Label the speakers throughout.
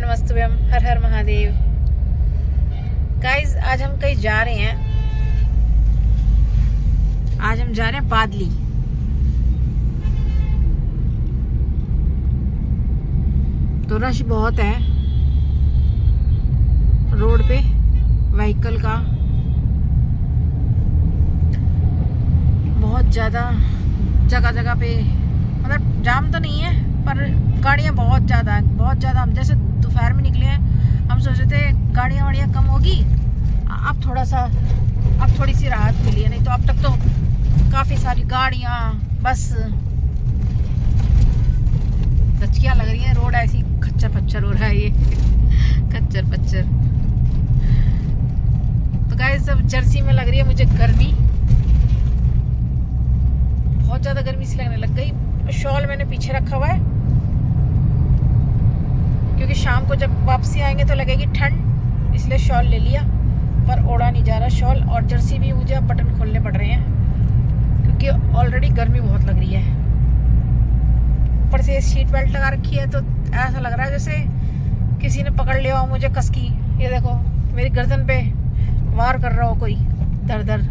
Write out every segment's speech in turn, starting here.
Speaker 1: नमस्तुभ्यम, हर हर Mahadev. Guys, आज हम कहीं जा रहे हैं। आज हम जा रहे हैं बादली। तो रश बहुत है रोड पे, व्हीकल का बहुत ज्यादा। जगह जगह पे मतलब जाम तो नहीं है, पर गाड़ियाँ बहुत ज़्यादा है, बहुत ज़्यादा। हम जैसे दोपहर में निकले हैं, हम सोचे थे गाड़ियाँ वाड़ियाँ कम होगी, अब थोड़ी सी राहत मिली है। नहीं तो अब तक तो काफ़ी सारी गाड़ियाँ, बस गचकियाँ लग रही हैं। रोड ऐसी खच्चर पच्चर हो रहा है, ये खच्चर पच्चर। तो गाइस, सब जर्सी में लग रही है मुझे गर्मी, बहुत ज़्यादा गर्मी सी लगने लग गई। शॉल मैंने पीछे रखा हुआ है, क्योंकि शाम को जब वापसी आएंगे तो लगेगी ठंड, इसलिए शॉल ले लिया, पर ओढ़ा नहीं जा रहा शॉल। और जर्सी भी मुझे अब बटन खोलने पड़ रहे हैं, क्योंकि ऑलरेडी गर्मी बहुत लग रही है। ऊपर से सीट बेल्ट लगा रखी है, तो ऐसा लग रहा है जैसे किसी ने पकड़ लिया हो मुझे कस की। ये देखो, मेरी गर्दन पे वार कर रहा हो कोई, दर दर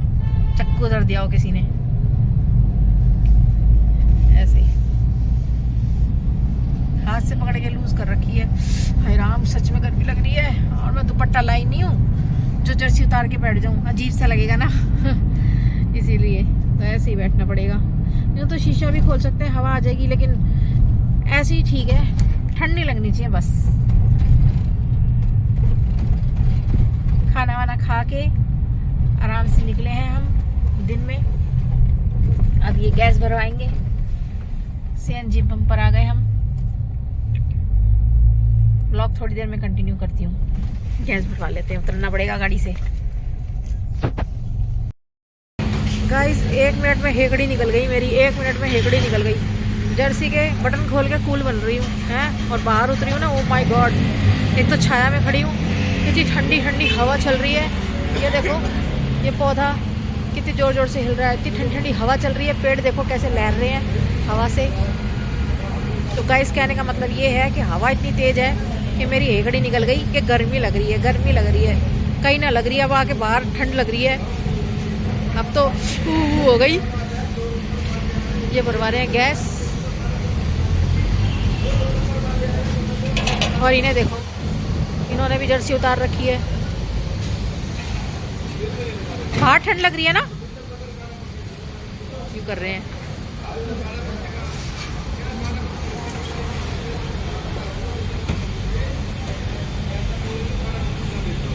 Speaker 1: चक्कू दर दिया हो किसी ने, ऐसे हाथ से पकड़ के लूज कर रखी है। हाय राम, सच में गर्मी लग रही है। और मैं दुपट्टा लाई नहीं हूँ, जो जर्सी उतार के बैठ जाऊँ अजीब सा लगेगा ना इसीलिए तो ऐसे ही बैठना पड़ेगा। यूँ तो शीशा भी खोल सकते हैं, हवा आ जाएगी, लेकिन ऐसे ही ठीक है, ठंड नहीं लगनी चाहिए बस। खाना वाना खा के आराम से निकले हैं हम दिन में। अब ये गैस भरवाएंगे, सीएनजी पंप पर आ गए हम। ब्लॉग थोड़ी देर में कंटिन्यू करती हूँ। गैस भरवा लेते हैं, उतरना पड़ेगा गाड़ी से। गाइस, 1 मिनट में हेकड़ी निकल गई मेरी, 1 मिनट में हेकड़ी निकल गई। जर्सी के बटन खोल के कूल बन रही हूँ हैं, और बाहर उतरी हूँ ना, ओ माय गॉड। एक तो छाया में खड़ी हूँ, कितनी ठंडी ठंडी हवा चल रही है। ये देखो, ये पौधा कितनी जोर जोर से हिल रहा है, इतनी ठंडी ठंडी हवा चल रही है। पेड़ देखो कैसे लहर रहे हैं हवा से। तो गाइस, कहने का मतलब ये है कि हवा इतनी तेज है कि मेरी हेकड़ी निकल गई कि गर्मी लग रही है, गर्मी लग रही है। कहीं ना लग रही है, अब आके बाहर ठंड लग रही है। अब तो हो गई। ये भरवा रहे हैं गैस, और इन्हें देखो, इन्होंने भी जर्सी उतार रखी है। बाहर ठंड लग रही है ना, क्यों कर रहे हैं।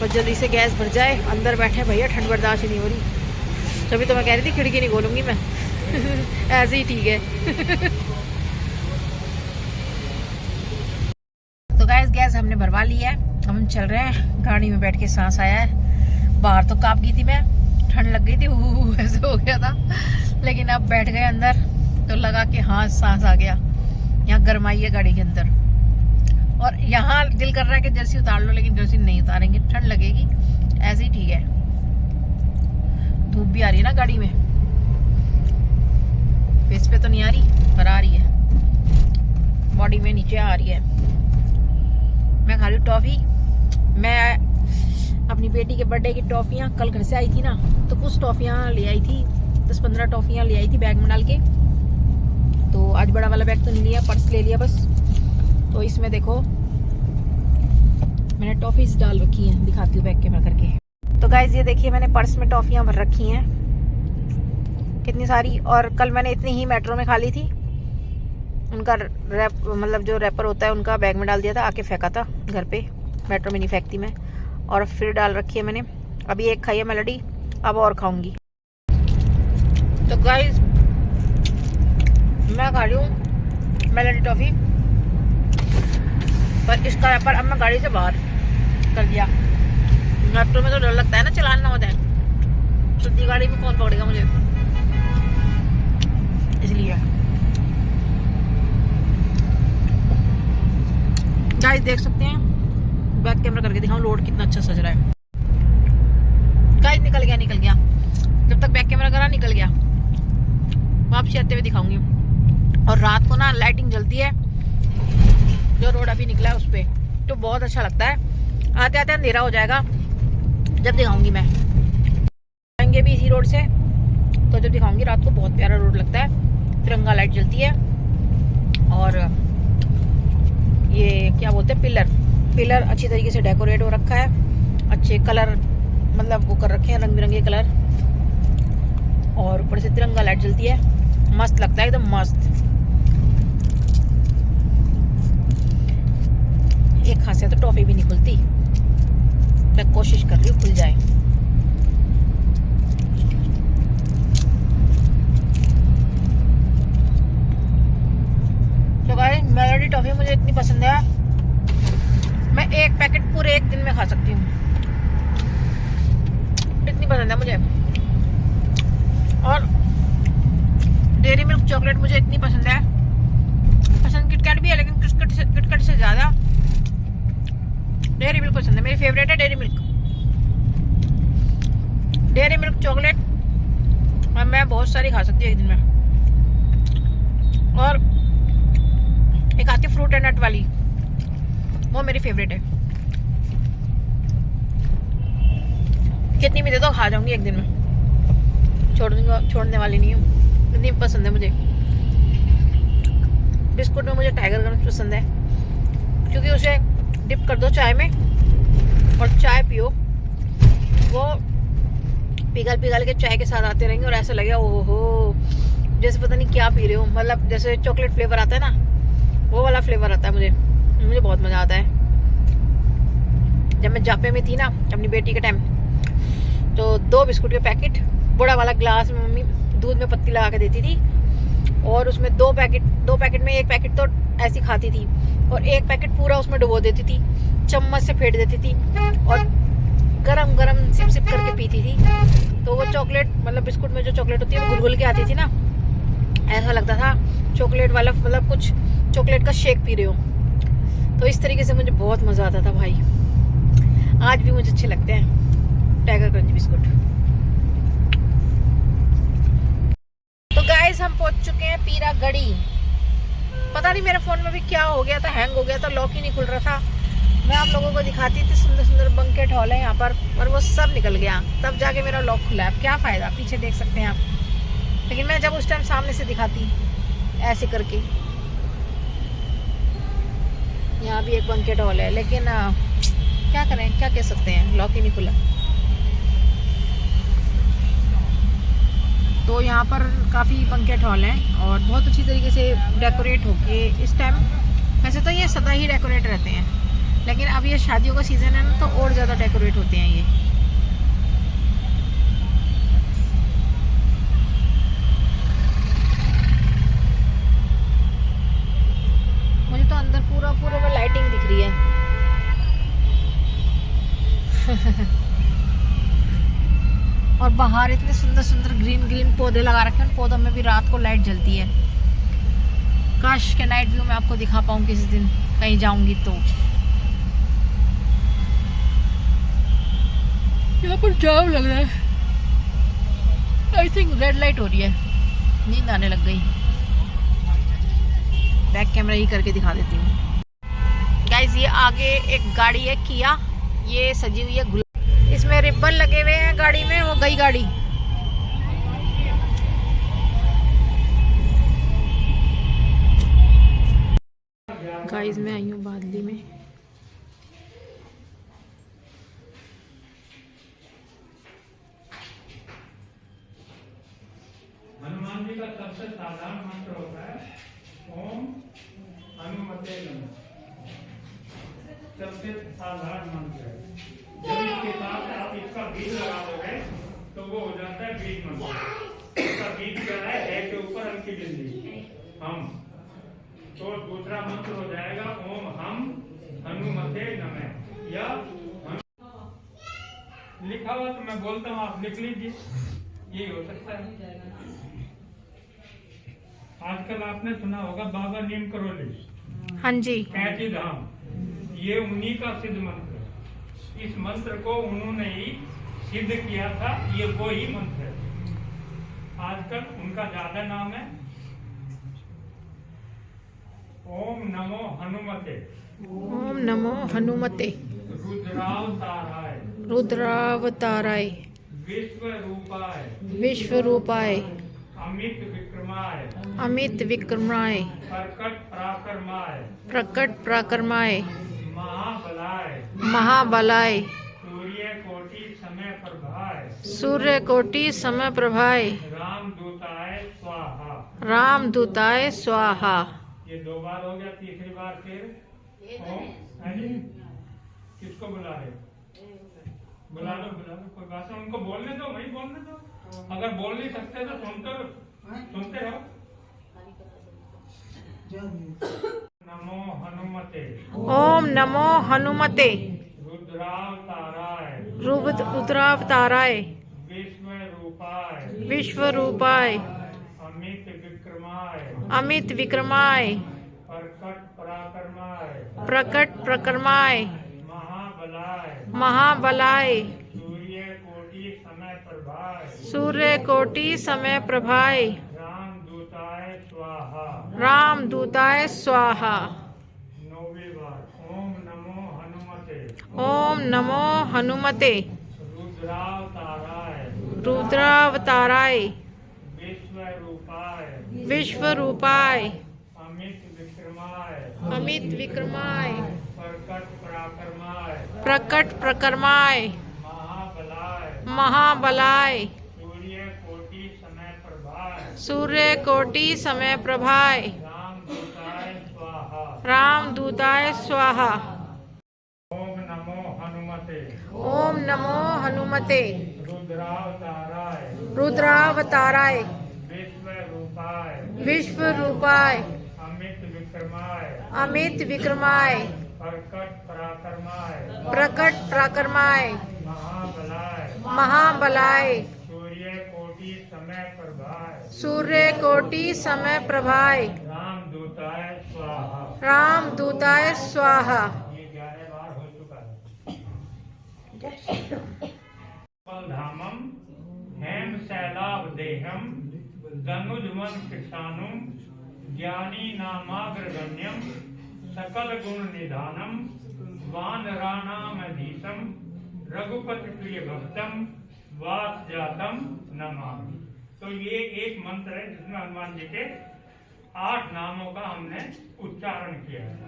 Speaker 1: बस जल्दी से गैस भर जाए, अंदर बैठे भैया, ठंड बर्दाश्त नहीं हो रही। तभी तो मैं कह रही थी खिड़की नहीं खोलूंगी मैं ऐसे ही ठीक है तो गैस हमने भरवा लिया है, हम चल रहे हैं। गाड़ी में बैठ के सांस आया है, बाहर तो कांप गई थी मैं, ठंड लग गई थी, ऐसे हो गया था। लेकिन अब बैठ गए अंदर तो लगा कि हाँ, सांस आ गया। यहाँ गर्माई है गाड़ी के अंदर, और यहाँ दिल कर रहा है कि जर्सी उतार लो, लेकिन जर्सी नहीं उतारेंगे, ठंड लगेगी। ऐसे ही ठीक है। धूप भी आ रही है ना गाड़ी में, फेस पे तो नहीं आ रही, पर आ रही है बॉडी में, नीचे आ रही है। मैं खा रही हूँ टॉफी। मैं अपनी बेटी के बर्थडे की टॉफियाँ, कल घर से आई थी ना, तो कुछ टॉफियाँ ले आई थी, 10-15 टॉफियाँ ले आई थी बैग में डाल के। तो आज बड़ा वाला बैग तो नहीं लिया, पर्स ले लिया बस। तो इसमें देखो, मैंने टॉफीज डाल रखी हैं, दिखाती हूँ बैग कैमरा करके। तो गाइज, ये देखिए, मैंने पर्स में टॉफियाँ भर रखी हैं, कितनी सारी। और कल मैंने इतनी ही मेट्रो में खा ली थी। उनका रैप, मतलब जो रैपर होता है, उनका बैग में डाल दिया था, आके फेंका था घर पे। मेट्रो में नहीं फेंकती मैं। और फिर डाल रखी है मैंने, अभी एक खाई है मेलोडी, अब और खाऊंगी। तो गाइज, मैं खा रही हूँ मेलोडी टॉफी, पर इसका रैपर अब मैं गाड़ी से बाहर कर दिया। मेट्रो में तो डर लगता है ना, चालान ना हो जाए। छुट्टी गाड़ी में कौन पकड़ेगा मुझे, इसलिए। गाइस, देख सकते हैं, बैक कैमरा करके दिखाऊं, रोड कितना अच्छा सज रहा है। गाइस, निकल गया। जब तक बैक कैमरा करा, निकल गया। वापसी आते हुए दिखाऊंगी। और रात को ना लाइटिंग जलती है, जो रोड अभी निकला है उस पे तो बहुत अच्छा लगता है। आते आते अंधेरा हो जाएगा जब दिखाऊंगी मैं। आएंगे भी इसी रोड से तो जब दिखाऊंगी रात को बहुत प्यारा रोड लगता है, तिरंगा लाइट जलती है और ये क्या बोलते हैं पिलर अच्छी तरीके से डेकोरेट हो रखा है, अच्छे कलर मतलब वो कर रखे हैं, रंग बिरंगे कलर, और ऊपर से तिरंगा लाइट जलती है, मस्त लगता है एकदम मस्त। एक खासियत तो टॉफी भी नहीं खुलती, मैं कोशिश कर रही हूँ खुल जाए। तो गाइस मेलोडी टॉफी मुझे इतनी पसंद है, मैं एक पैकेट पूरे एक दिन में खा सकती हूँ, इतनी पसंद है मुझे। और डेयरी मिल्क चॉकलेट मुझे इतनी पसंद है, पसंद किटकैट भी है लेकिन किटकैट से ज्यादा डेयरी मिल्क पसंद है। मेरी फेवरेट है डेयरी मिल्क चॉकलेट, और मैं बहुत सारी खा सकती हूँ एक दिन में। और एक आती है फ्रूट एंड नट वाली, वो मेरी फेवरेट है, कितनी भी दे दो खा जाऊंगी एक दिन में, छोड़ने वाली नहीं हूँ, इतनी पसंद है मुझे। बिस्कुट में मुझे टाइगर क्रंच पसंद है, क्योंकि उसे डिप कर दो चाय में और चाय पियो, वो पिघल के चाय के साथ आते रहेंगे और ऐसा लगेगा ओहो जैसे पता नहीं क्या पी रहे हो, मतलब जैसे चॉकलेट फ्लेवर आता है ना, वो वाला फ्लेवर आता है मुझे बहुत मजा आता है। जब मैं जापे में थी ना अपनी बेटी के टाइम, तो 2 बिस्कुट के पैकेट बड़ा वाला ग्लास में मम्मी दूध में पत्ती लगा के देती थी, और उसमें 2 पैकेट में 1 पैकेट तो ऐसी खाती थी और 1 पैकेट पूरा उसमें डुबो देती थी, चम्मच से फेंट देती थी और गरम सिप करके पीती थी। तो वो चॉकलेट मतलब बिस्कुट में जो चॉकलेट होती है वो घुल के आती थी ना, ऐसा लगता था चॉकलेट वाला मतलब कुछ चॉकलेट का शेक पी रहे हो। तो इस तरीके से मुझे बहुत मजा आता था भाई, आज भी मुझे अच्छे लगते हैं टाइगर क्रंच बिस्कुट। तो गाइस हम पहुंच चुके हैं पीरागढ़ी। पता नहीं मेरे फोन में भी क्या हो गया था, हैंग हो गया था, लॉक ही नहीं खुल रहा था। मैं आप लोगों को दिखाती थी सुंदर बंकेट हॉल है यहाँ पर वो सब निकल गया, तब जाके मेरा लॉक खुला है। अब क्या फायदा, पीछे देख सकते हैं आप, लेकिन मैं जब उस टाइम सामने से दिखाती ऐसे करके। यहाँ भी एक बंकेट हॉल है, लेकिन क्या करें, क्या कह सकते हैं, लॉक ही नहीं खुला। तो यहाँ पर काफ़ी बंकेट हॉल हैं और बहुत अच्छी तरीके से डेकोरेट होके इस टाइम, वैसे तो ये सदा ही डेकोरेट रहते हैं, लेकिन अब ये शादियों का सीज़न है ना, तो और ज़्यादा डेकोरेट होते हैं ये। मुझे तो अंदर पूरा में लाइटिंग दिख रही है। और बाहर इतने सुंदर ग्रीन पौधे लगा रखे हैं, पौधों में भी रात को लाइट जलती है। काश के नाइट व्यू मैं आपको दिखा पाऊँ किसी दिन कहीं जाऊंगी तो। यहाँ पर जाम लग रहा है, आई थिंक रेड लाइट हो रही है, नींद आने लग गई। बैक कैमरा ही करके दिखा देती हूँ गाइस। ये आगे एक गाड़ी है किया, ये सजी हुई है गुलाब, इसमें रिबन लगे हुए हैं गाड़ी में, वो गई गाड़ी। गाइस मैं आई हूँ बादली में,
Speaker 2: हनुमान जी का सबसे साधारण मंत्र होता है ओम हनुमते नमः, सबसे साधारण मंत्र है। जब इसके साथ आप इसका बीज लगा दोगे तो वो हो जाता है बीज मंत्र। इसका बीज क्या है के ऊपर अंकी बिंदी हम, तो दूसरा मंत्र हो जाएगा ओम हम हनुमते नमः, या लिखा हुआ तो मैं बोलता हूँ, आप लिख लीजिए, यही हो सकता है। आजकल आपने सुना होगा बाबा नीम करोली,
Speaker 1: हाँ जी,
Speaker 2: 35 धाम, ये उन्हीं का सिद्ध मंत्र है। इस मंत्र को उन्होंने ही सिद्ध किया था, ये वो ही मंत्र है। आजकल उनका ज्यादा नाम है ओम नमो हनुमते।
Speaker 1: ओम नमो हनुमते
Speaker 2: रुद्रावताराय
Speaker 1: रुद्रावताराय
Speaker 2: विश्वरूपाय
Speaker 1: विश्वरूपाय
Speaker 2: अमित विक्रमाय
Speaker 1: अमित विक्रमाय
Speaker 2: प्रकट पराक्रमाय
Speaker 1: प्रकट पराक्रमाय
Speaker 2: महाबलाय
Speaker 1: महाबलाय
Speaker 2: सूर्य कोटि समय प्रभाय
Speaker 1: सूर्य कोटि समय प्रभाय
Speaker 2: रामदूताय स्वाहा।
Speaker 1: रामदूताय स्वाहा।
Speaker 2: ये 2 बार हो गया, तीसरी बार फिर ओम। हाँ जी, किसको बुला रहे? बुला लो कोई बात नहीं, उनको बोलने दो, वही बोलने दो। अगर बोल नहीं सकते तो सुनते रहो। नमो हनुमते
Speaker 1: ओम नमो हनुमते
Speaker 2: रुद्रावताराय
Speaker 1: रुद्रावताराय
Speaker 2: विश्वरूपाय
Speaker 1: विश्वरूपाय
Speaker 2: अमित विक्रमाय
Speaker 1: अमित विक्रमाय
Speaker 2: प्रकट पराक्रमाय
Speaker 1: प्रकट प्रक्रमाय
Speaker 2: महाबलाय
Speaker 1: महाबलाय
Speaker 2: सूर्य कोटि समय प्रभाय
Speaker 1: सूर्य कोटि समय प्रभाय
Speaker 2: रामदूताय स्वाहा।
Speaker 1: रामदूताय स्वाहा।
Speaker 2: 9वीं बार ओम नमो हनुमते
Speaker 1: ओम नमो हनुमते
Speaker 2: रुद्रावताराय
Speaker 1: रुद्रावताराय
Speaker 2: विश्वरूपाय
Speaker 1: विश्वरूपाय
Speaker 2: अमित विक्रमाय
Speaker 1: अमित विक्रमाय
Speaker 2: प्रकट पराक्रमाय
Speaker 1: प्रकट प्रक्रमाय
Speaker 2: महाबलाय
Speaker 1: महाबलाय
Speaker 2: सूर्य कोटि समय प्रभाय
Speaker 1: सूर्य कोटि समय प्रभाय
Speaker 2: रामदूताय स्वाहा।
Speaker 1: रामदूताय स्वाहा।
Speaker 2: ओम नमो हनुमते
Speaker 1: ओम नमो हनुमते
Speaker 2: रुद्रावताराय
Speaker 1: रुद्रावताराय
Speaker 2: विश्वरूपाय
Speaker 1: विश्वरूपाय
Speaker 2: अमित विक्रमाय
Speaker 1: अमित विक्रमाय
Speaker 2: प्रकट पराक्रमाय
Speaker 1: प्रकट पराक्रमाय
Speaker 2: महाबलाय
Speaker 1: महाबलाय
Speaker 2: सूर्य कोटि समय प्रभाय
Speaker 1: सूर्य कोटि समय प्रभाय
Speaker 2: रामदूताय स्वाहा।
Speaker 1: रामदूताय स्वाहा।
Speaker 2: ये 11 बार हो चुका है। धामम हेम शैलाभ देहम धनुजवन कृषाणुम ज्ञानी नामाग्रगण्यम सकल गुण निधानम वानराणामधीशम रघुपति प्रिय भक्तम वास जातम नमामि। तो ये एक मंत्र है जिसमें हनुमान जी के 8 नामों का हमने उच्चारण किया है।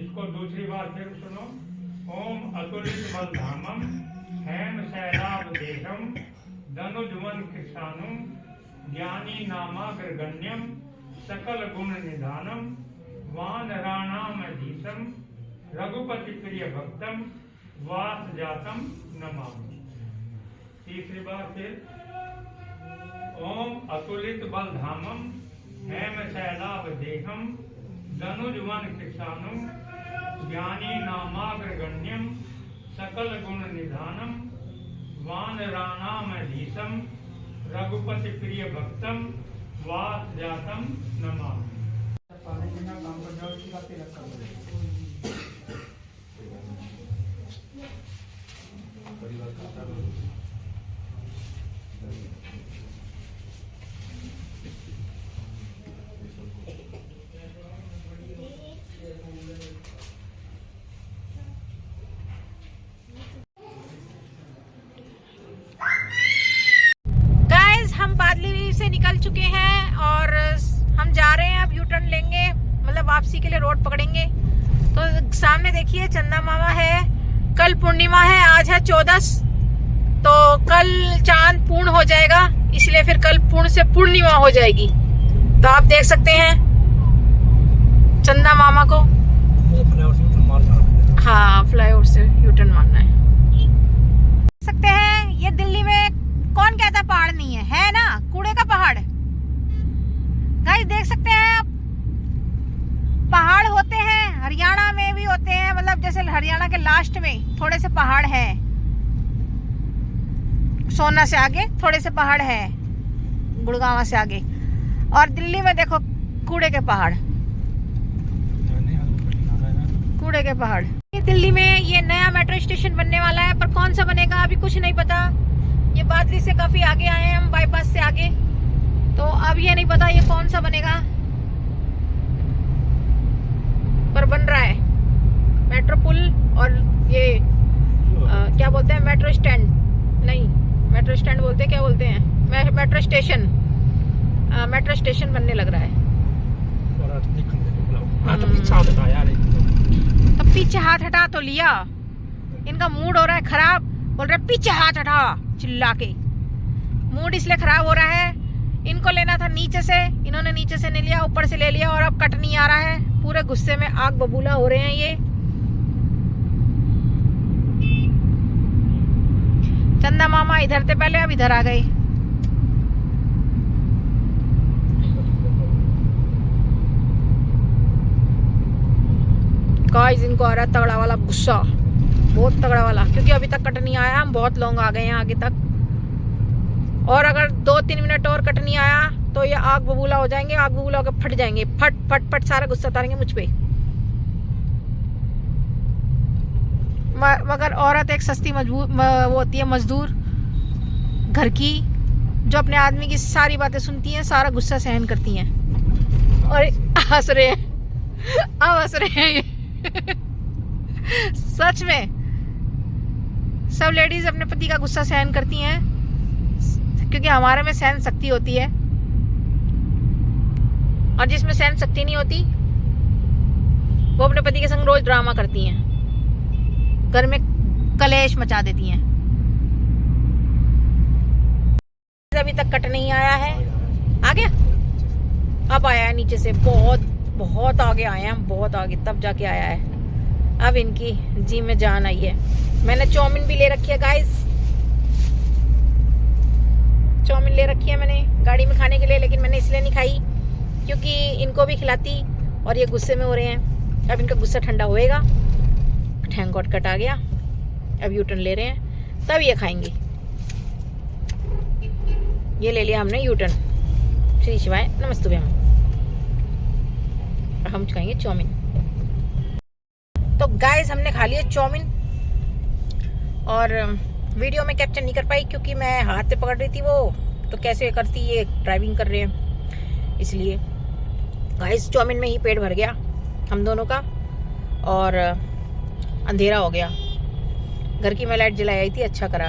Speaker 2: इसको दूसरी बार फिर सुनो। ओम अतुलित बलधामम हेम शैलाभ देहम धनुजवन कृषाणुम ज्ञानी नामाग्रगण्यम सकल गुण निधानम वानराणामधीशम रघुपति प्रिय भक्तम वास जातम नमामि। तीसरी बार फिर ओम अतुलित बलधामम हेम शैलाभ देहम धनुजवन कृषाणुम ज्ञानी नामाग्रगण्यम सकल गुण निधानम वानराणामधीशम रघुपति प्रिय भक्तम वास जातम नमामि।
Speaker 1: गाइस हम बादली से निकल चुके हैं और हम जा रहे हैं, अब यू टर्न लेंगे, मतलब वापसी के लिए रोड पकड़ेंगे। तो सामने देखिए चंदा मामा है, कल पूर्णिमा है, आज है 14, तो कल चांद पूर्ण हो जाएगा, इसलिए फिर कल पूर्ण से पूर्णिमा हो जाएगी। तो आप देख सकते हैं चंदा मामा को। हाँ, फ्लाईओवर से यू टर्न मारना है। देख सकते हैं ये दिल्ली में कौन कहता पहाड़ नहीं है ना, कूड़े का पहाड़। गाइस देख सकते हैं आप, पहाड़ होते हैं, हरियाणा में भी होते हैं, मतलब जैसे हरियाणा के लास्ट में थोड़े से पहाड़ है, सोना से आगे थोड़े से पहाड़ है, गुड़गांव से आगे, और दिल्ली में देखो कूड़े के पहाड़, कूड़े के पहाड़। ये दिल्ली में ये नया मेट्रो स्टेशन बनने वाला है, पर कौन सा बनेगा अभी कुछ नहीं पता। ये बादली से काफी आगे आए हैं हम, बाईपास से आगे, तो अब ये नहीं पता ये कौन सा बनेगा। पर बन रहा है मेट्रो पुल और ये क्या बोलते हैं, मेट्रो स्टैंड नहीं, मेट्रो स्टैंड बोलते हैं, क्या बोलते हैं, मेट्रो स्टेशन, मेट्रो स्टेशन बनने लग रहा है। तब पीछे हाथ हटा तो लिया, इनका मूड हो रहा है खराब, बोल रहे पीछे हाथ हटा चिल्ला के। मूड इसलिए खराब हो रहा है, इनको लेना था नीचे से, इन्होंने नीचे से नहीं लिया, ऊपर से ले लिया और अब कट नहीं आ रहा है। पूरे गुस्से में आग बबूला हो रहे हैं ये। चंदा मामा इधर थे पहले, अब इधर आ गए। गाइस इनको आ रहा है तगड़ा वाला गुस्सा, बहुत तगड़ा वाला, क्योंकि अभी तक कट नहीं आया। हम बहुत लोग आ गए हैं आगे तक, और अगर 2-3 मिनट और कट नहीं आया तो ये आग बबूला हो जाएंगे, आग बबूला होकर फट जाएंगे, फट फट फट, सारा गुस्सा उतारेंगे मुझ पे। मगर औरत एक सस्ती वो होती है मजदूर घर की, जो अपने आदमी की सारी बातें सुनती हैं, सारा गुस्सा सहन करती हैं। और हंस रहे हैं, अब हंस रहे हैं ये सच में सब लेडीज अपने पति का गुस्सा सहन करती हैं, क्योंकि हमारे में सहन शक्ति होती है, और जिसमें सहन शक्ति नहीं होती वो अपने पति के संग रोज ड्रामा करती हैं, घर में कलेश मचा देती हैं। अभी तक कट नहीं आया है, आ गया, अब आया है नीचे से, बहुत बहुत आगे आए हैं, बहुत आगे, तब जाके आया है। अब इनकी जी में जान आई है। मैंने चाउमीन भी ले रखी है गाइस, चाउमीन ले रखी है मैंने गाड़ी में खाने के लिए, लेकिन मैंने इसलिए नहीं खाई क्योंकि इनको भी खिलाती, और ये गुस्से में हो रहे हैं। अब इनका गुस्सा ठंडा होएगा, थैंक गॉड कट आ गया, अब यूटर्न ले रहे हैं, तब ये खाएंगे। ये ले लिया हमने यूटर्न, श्री शिवाय नमस्तुभ्यं। हम खाएंगे चाउमीन। तो गाइस हमने खा लिया चाउमीन, और वीडियो में कैप्चर नहीं कर पाई क्योंकि मैं हाथ पे पकड़ रही थी वो, तो कैसे करती, ये ड्राइविंग कर रहे हैं इसलिए। गाइस चाउमीन में ही पेट भर गया हम दोनों का, और अंधेरा हो गया। घर की मैं लाइट जलाई आई थी, अच्छा करा।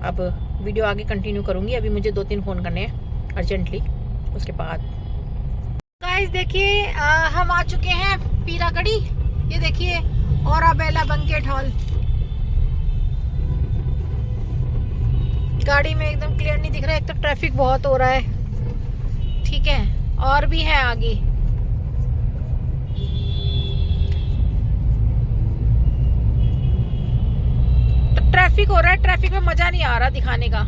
Speaker 1: अब वीडियो आगे कंटिन्यू करूंगी, अभी मुझे 2-3 फ़ोन करने हैं अर्जेंटली, उसके बाद। गाइस देखिए हम आ चुके हैं पीरागढ़ी, ये देखिए औराबेला बैंक्वेट हॉल। गाड़ी में एकदम क्लियर नहीं दिख रहा है, एक तो ट्रैफिक बहुत हो रहा है, ठीक है, और भी है आगे। तो ट्रैफिक हो रहा है, ट्रैफिक में मजा नहीं आ रहा दिखाने का।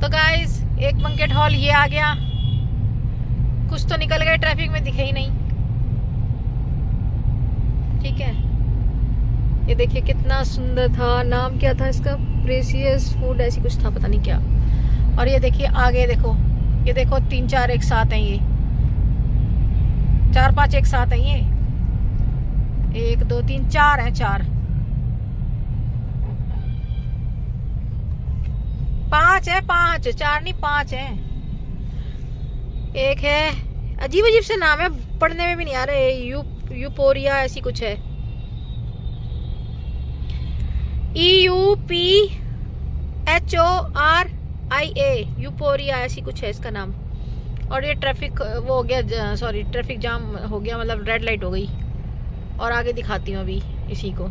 Speaker 1: तो गाइस एक बैंक्वेट हॉल ये आ गया, कुछ तो निकल गए, ट्रैफिक में दिखे ही नहीं, ठीक है। ये देखिए कितना सुंदर था, नाम क्या था इसका, प्रेसियस फूड ऐसी कुछ था, पता नहीं क्या। और ये देखिए आगे देखो, ये देखो 3-4 एक साथ हैं, ये 4-5 एक साथ हैं, ये 1 2 3 4 हैं, 4 5 है, 5 4 नहीं 5 है। एक है, अजीब अजीब से नाम है, पढ़ने में भी नहीं आ रहे, यूपोरिया ऐसी कुछ है, EUPHORIA, यूपोरिया ऐसी कुछ है इसका नाम। और ये ट्रैफिक वो हो गया, सॉरी ट्रैफिक जाम हो गया, मतलब रेड लाइट हो गई, और आगे दिखाती हूँ अभी इसी को।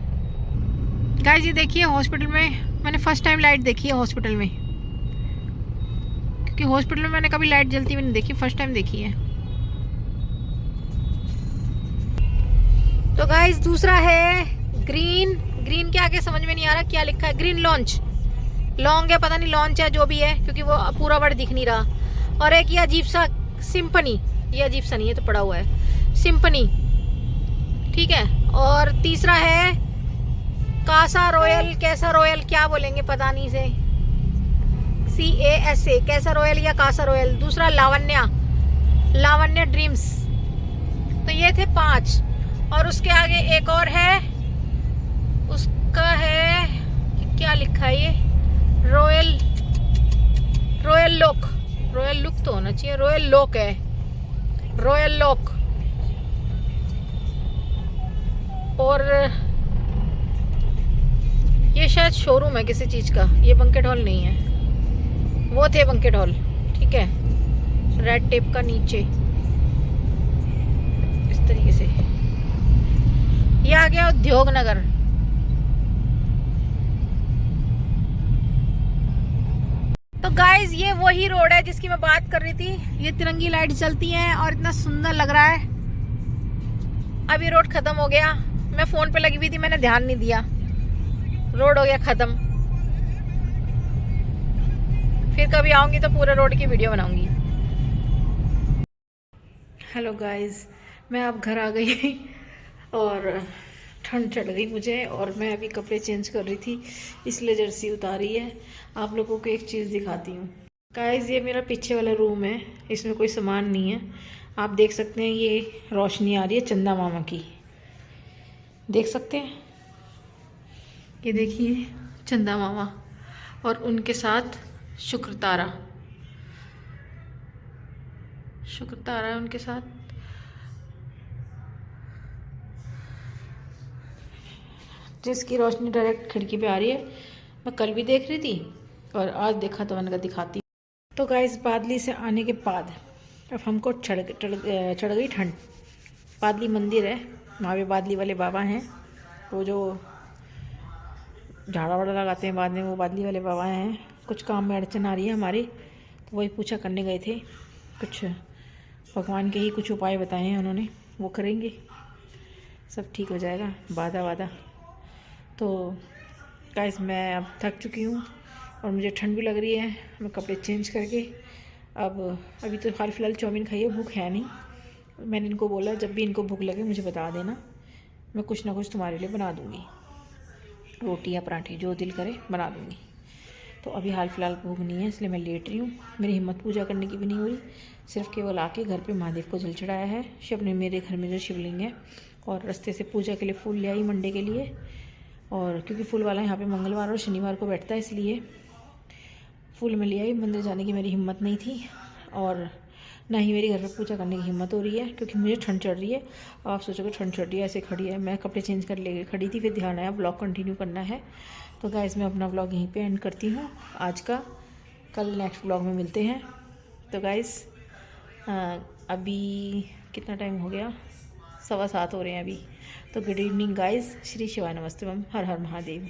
Speaker 1: गाइस ये देखिए हॉस्पिटल में मैंने फर्स्ट टाइम लाइट देखी है हॉस्पिटल में, क्योंकि हॉस्पिटल में मैंने कभी लाइट जलती हुई नहीं देखी, फर्स्ट टाइम देखी है। तो गाइस दूसरा है ग्रीन, ग्रीन के आगे समझ में नहीं आ रहा क्या लिखा है, ग्रीन लॉन्च, लॉन्ग है पता नहीं, लॉन्च है जो भी है, क्योंकि वो पूरा वर्ड दिख नहीं रहा। और एक ये अजीब सा सिम्फनी, ये अजीब सा नहीं है तो पड़ा हुआ है सिम्फनी, ठीक है। और तीसरा है कासा रॉयल, कैसा रॉयल क्या बोलेंगे पता नहीं से, CASA, कैसा रॉयल या कासा रॉयल। दूसरा लावण्या, लावण्या ड्रीम्स। तो ये थे 5, और उसके आगे एक और है, उसका है क्या लिखा है ये, रॉयल, रॉयल लोक, रॉयल लुक तो होना चाहिए, रॉयल लॉक है, रॉयल लॉक। और ये शायद शोरूम है किसी चीज का, ये बंकेट हॉल नहीं है, वो थे बंकेट हॉल, ठीक है, रेड टेप का नीचे इस तरीके से। ये आ गया उद्योग नगर। तो गाइज ये वही रोड है जिसकी मैं बात कर रही थी। ये तिरंगी लाइट जलती हैं और इतना सुंदर लग रहा है। अब ये रोड खत्म हो गया, मैं फोन पे लगी हुई थी, मैंने ध्यान नहीं दिया, रोड हो गया खत्म। फिर कभी आऊंगी तो पूरे रोड की वीडियो बनाऊंगी। हेलो गाइस, मैं अब घर आ गई और ठंड चढ़ गई मुझे, और मैं अभी कपड़े चेंज कर रही थी इसलिए जर्सी उतारी है। आप लोगों को एक चीज़ दिखाती हूँ गाइस, ये मेरा पीछे वाला रूम है, इसमें कोई सामान नहीं है। आप देख सकते हैं ये रोशनी आ रही है चंदा मामा की, देख सकते हैं, ये देखिए चंदा मामा और उनके साथ शुक्र तारा है उनके साथ। जिसकी रोशनी डायरेक्ट खिड़की पे आ रही है। मैं कल भी देख रही थी और आज देखा तो मैंने कहा दिखाती। तो गाइस बादली से आने के बाद अब हमको चढ़ गई ठंड। बादली मंदिर है, वहाँ पे बादली वाले बाबा हैं, वो जो झाड़ा वाड़ा लगाते हैं बाद में, वो बादली वाले बाबा हैं। कुछ काम में अड़चन आ रही है हमारी, तो वही पूछा करने गए थे। कुछ भगवान के ही कुछ उपाय बताए हैं उन्होंने, वो करेंगे, सब ठीक हो जाएगा, बाधा वादा। तो गाइस मैं अब थक चुकी हूँ और मुझे ठंड भी लग रही है। मैं कपड़े चेंज करके अब अभी तो हाल फिलहाल चाउमीन खाई है, भूख है नहीं। मैंने इनको बोला जब भी इनको भूख लगे मुझे बता देना, मैं कुछ ना कुछ तुम्हारे लिए बना दूँगी, रोटी या पराठे जो दिल करे बना दूँगी। तो अभी हाल फिलहाल भूख नहीं है इसलिए मैं लेट रही हूँ। मेरी हिम्मत पूजा करने की भी नहीं हुई, सिर्फ केवल आके घर पे महादेव को जल चढ़ाया है। शिव ने मेरे घर में जो शिवलिंग है, और रास्ते से पूजा के लिए फूल ले आई मंडे के लिए, और क्योंकि फूल वाला यहाँ पे मंगलवार और शनिवार को बैठता है इसलिए फूल में ले आई। मंदिर जाने की मेरी हिम्मत नहीं थी और ना ही मेरी घर पर पूजा करने की हिम्मत हो रही है क्योंकि मुझे ठंड चढ़ रही है। अब आप सोचोगे ठंड चढ़ रही है ऐसे खड़ी है, मैं कपड़े चेंज कर ले खड़ी थी, फिर ध्यान आया ब्लॉग कंटिन्यू करना है। तो गाइस मैं अपना ब्लॉग यहीं पे एंड करती हूँ आज का, कल नेक्स्ट ब्लॉग में मिलते हैं। तो गाइस अभी कितना टाइम हो गया, 7:15 हो रहे हैं अभी। तो गुड इवनिंग गाइस, श्री शिवाय नमस्ते, हर हर महादेव।